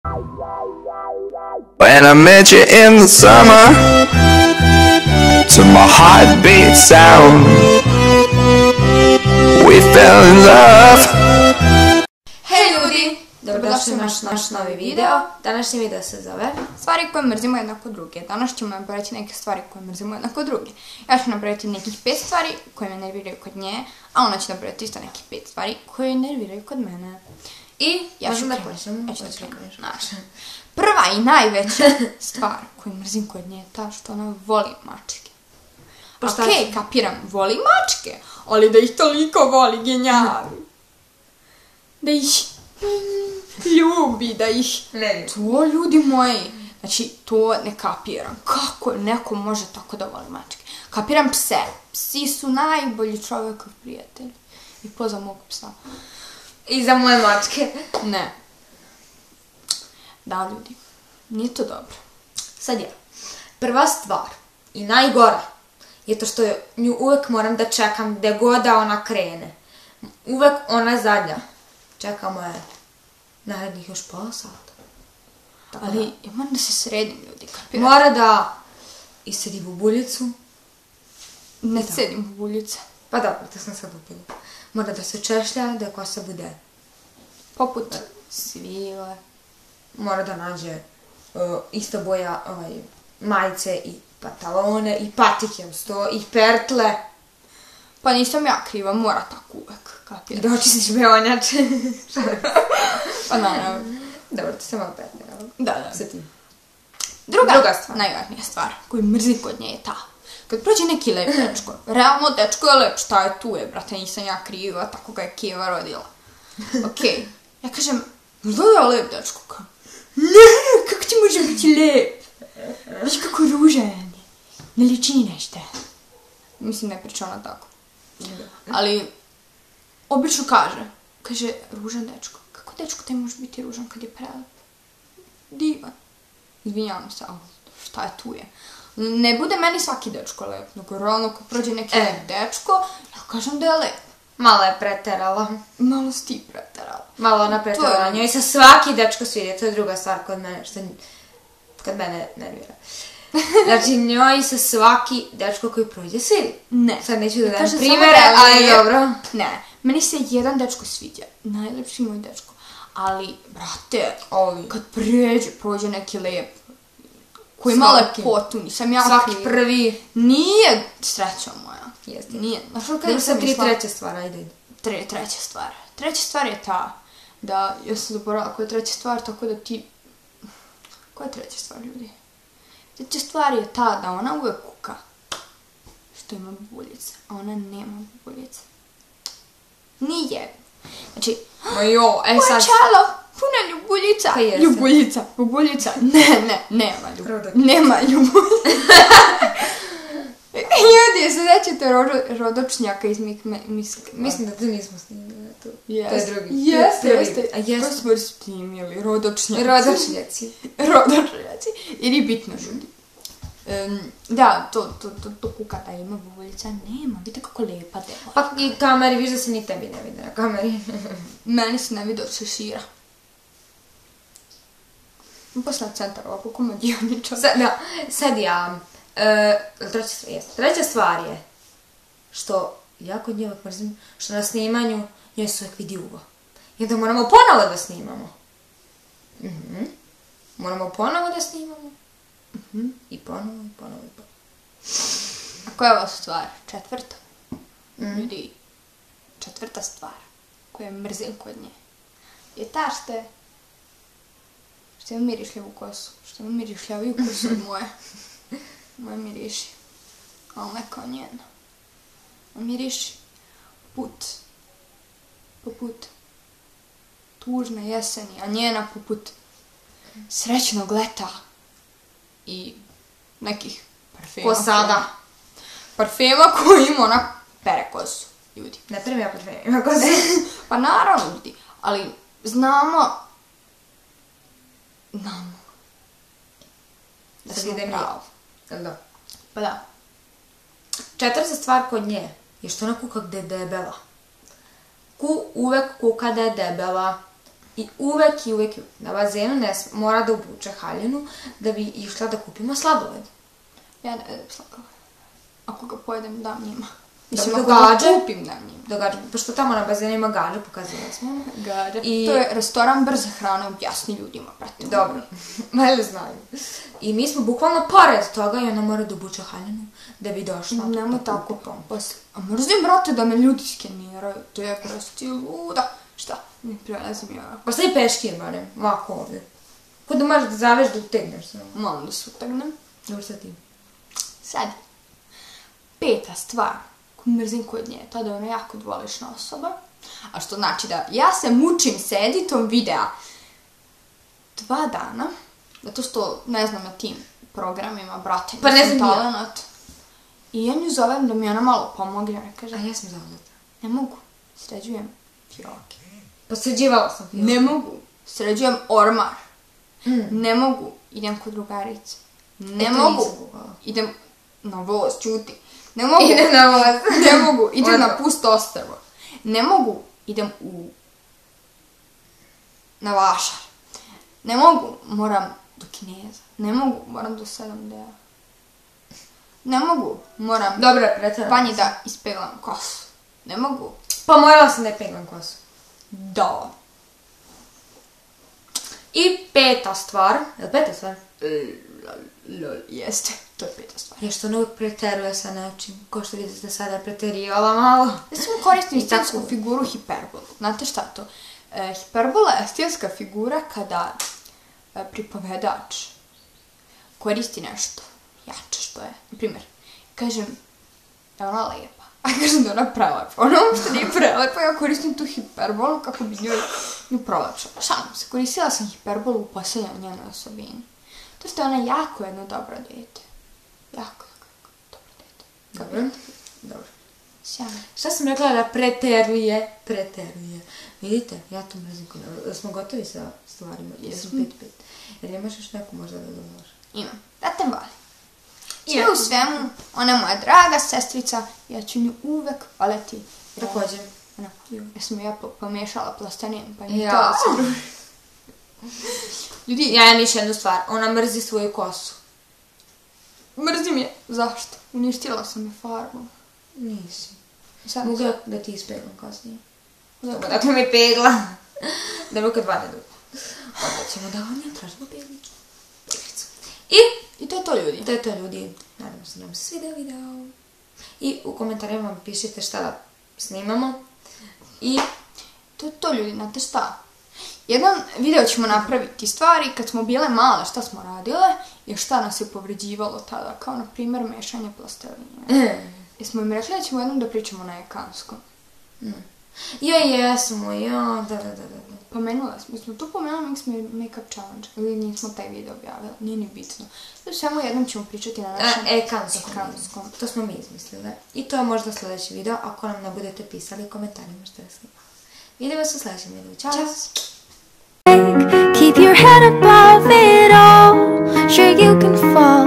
When I met you in the summer, to my heartbeat sound, we fell in love. Hej ljudi! Dobrodošli u naš novi video. Današnji video se zove Stvari koje mrzimo jednako druge. Danas ćemo napraviti neke stvari koje mrzimo jednako druge. Ja ću napraviti nekih 5 stvari koje me nerviraju kod nje, a ona će napraviti isto nekih 5 stvari koje nerviraju kod mene. I ja ću krenuti. Prva i najveća stvar koju mrzim kod nje je ta što ona voli mačke. Okej, kapiram, voli mačke, ali da ih toliko voli, genijali. Da ih ljubi, da ih... To, ljudi moji, znači, to ne kapiram. Kako neko može tako da voli mačke? Kapiram pse. Psi su najbolji čovjekov prijatelj. I poza mog psa. I za moje mačke. Ne. Da, ljudi. Nije to dobro. Sad ja. Prva stvar i najgora je to što nju uvek moram da čekam gde god da ona krene. Uvek ona je zadnja. Čekamo je narednih još pola sata. Ali ja moram da se sredim, ljudi. Kapiram. Mora da isedi bubuljicu. Ne sedim bubuljice. Pa dobro, to sam sad upila. Mora da se češlja, da kosa bude Poput svile. Mora da nađe isto boja majice i pantalone i patike uz to i pertle. Pa nisam ja kriva, mora tako uvek. I Kapiram. da očistiš beonjače. Pa naravno. Dobro, to sam malo pretjerala. Da. Sa tim. Druga stvar, najvažnija stvar koju mrzim kod nje je ta. Kad prođe neki lep dečko, realno dečko je lep, šta je tu je, brate, nisam ja kriva, tako ga je Kijeva rodila. Okej, ja kažem, možda je lep dečko, kao, ne, kako ti može biti lep? Viš kako ružan je, ne liči ni nešto. Mislim, ne priča ona tako. Ali, obično kaže, ružan dečko. Kako dečko te može biti ružan kad je prelep? Divan. Izvinjavam se, ali šta je tu je? Ne bude meni svaki dečko lep, nego realno kad prođe neki lep dečko, ja kažem da je lep. Malo je preterala. Malo si ti preterala. Malo ona preterala. Njoj se svaki dečko sviđa, to je druga stvar kod mene, što kad mene nervira. Znači, njoj se svaki dečko koji prođe sviđa. Ne. Sad neću da dam primere, ali dobro. Ne, meni se jedan dečko sviđa, najlepši moj dečko. Ali, brate, kad prođe neki lep, koji ima lepotu, nisam ja svaki prvi. Nije sreća moja. Jeste. Nije. Znaš li Kada sam treća stvar, ajde. Treća stvar. Treća stvar je ta, da, ja sam zaboravila koja je treća stvar, tako da ti... Koja je treća stvar, ljudi? Treća stvar je ta da ona uvek kuka što ima bubuljice, a ona nema bubuljice. Nije. Znači, moje čelo, puno ljubuljica. Pa jeste. Bubuljica. Nema ljubuljica. Nema ljubuljica. Ljudi, se nećete rodočnjaka iz Mislim da to nismo snimili. To je drugi. Jeste. To smo snimili, rodočnjaci. Rodočnjaci. Ili bitno, ljudi. Da, to kuka da ima bubuljica. Nema, vidite kako lepa dela. Pa i kameri, viš da se ni tebi ne vidi na kameri. Meni se ne vidi od šešira. Posle centar ovako komadioniča. Sad ja... Treća stvar je što ja kod nje uvek mrzim što na snimanju njoj se uvek vidi uvo. I onda moramo ponovo da snimamo. Moramo ponovo da snimamo. I ponovo. A koja je ova stvar? Četvrta? Ljudi, četvrta stvar koja mrzim kod nje je ta što ima mirišljavu kosu. Što ima mirišljaviju kosu od moje. Moje miriši. Ali ne kao njena. Miriši poput tužne jeseni, a njena poput srećnog leta i nekih parfema. Kosada. Parfema koji ima ona pere kosu, ljudi. Ne trebam ja parfema, ima kosu. Pa naravno, ljudi, ali znamo da smo pravo. Da. Pa da. Četvrta stvar kod nje je što ona kuka gde je debela. Uvek kuka da je debela. I uvek na bazenu mora da obuče haljinu da bi išla da kupimo sladoled. Ja ne jedem sladoled. Ako ga pojedem, dam njima. Mislim, ako ga kupim, dam njima. Pošto tamo na bazenu ima gađa, pokazala smo. Gađa. To je restoran brze hrane, objasni ljudima, pratim. Dobro, valjda znaju. I mi smo bukvalno pored toga i ona mora da obuče haljinu da bi došla. Nemo tako pompas. A mrzim, brate, da me ljudi skeniraju. To je prosti luda. Šta? Ne prelazim ja. Pa stavi peškir, barem, ovako ovdje. Ko da možeš da zaveš da utegneš se. Malo da se utegnem. Dobro, sad ti. Sad. 5. stvar koju mrzim kod nje je to da je ona jako dvolična osoba. A što znači da ja se mučim s editom videa 2 dana. Zato što, ne znam, na tim programima, brate, pa ne znam talenat. I ja nju zovem da mi ona malo pomogne. Ona kaže, a ja sam zavodata. Ne mogu. Sređujem fioke. Pa sređivala sam fioke. Ne mogu. Sređujem ormar. Ne mogu. Idem kod drugarice. Ne mogu. Idem na voz, čuti. Ne mogu. Idem na voz. Ne mogu. Idem na pusto ostrvo. Ne mogu. Idem na vašar. Ne mogu. Moram do Kineza. Ne mogu. Moram do 7D. Ne mogu. Moram vanji da ispeglam kosu. Ne mogu. Pa morala sam da je peglam kosu. Da. I 5. stvar. Je li 5. stvar? Jeste. To je 5. stvar. Je što ona uvijek preteruje sa nečim. Ko što vidite da sada je preterivala malo. Ja sam koristim stilsku figuru hiperbolu. Znate šta to? Hiperbola je stilska figura kada pripovedač koristi nešto jače što je. Naprimjer, kažem da je ona lepa, a kažem da je ona prelepa. Ona uopšte nije prelepa, ja koristim tu hiperbolu kako bi nju prolepšala. Šalim se, koristila sam hiperbolu u posljednjoj njenoj osobini. To što je ona jako jedno dobro dete. Jako dobro dete. Dobro. Sjajno. Šta sam rekla da preteruje? Vidite, ja to mrzim. Smo gotovi sa stvarima? Jesmo. 5-5. Jer imaš još neku možda da dodaš? Imam. Da te volim. Sve u svemu, ona je moja draga sestrica, ja ću nju uvek voljeti. Također. Ja sam ja pomiješala plastenin, pa nije htjela da se druži. Ljudi, ja imam još jednu stvar, ona mrzi svoju kosu. Mrzim je. Zašto? Uništila sam je farbu. Nisi. Mogu ja da ti ispeglam kasnije. Dakle mi pegla. Da mi kad 2 ne dođe. Onda ćemo da vam tražimo peglicu. I to je to, ljudi. To je to, ljudi. Nadam se da vam se svidio video. I u komentarima pišite šta da snimamo. I to je to, ljudi. Znate šta? Jedan video ćemo napraviti stvari kad smo bile male šta smo radile i šta nas je povređivalo tada. Kao na primjer mešanje plasteline. Jesmo im rekli da ćemo jednom da pričamo na ekanskom. Jesmo, da. Pomenula smo tu pomenula Mix Makeup Challenge, ili nismo taj video objavili, nije ni bitno. Samo jednom ćemo pričati na našem ekanskom. To smo mi izmislili. I to je možda sljedeći video, ako nam ne budete pisali komentarima što je snimala. Vidimo se u sljedećem videu. Ćao! Keep your head above it all. Sure you can fall.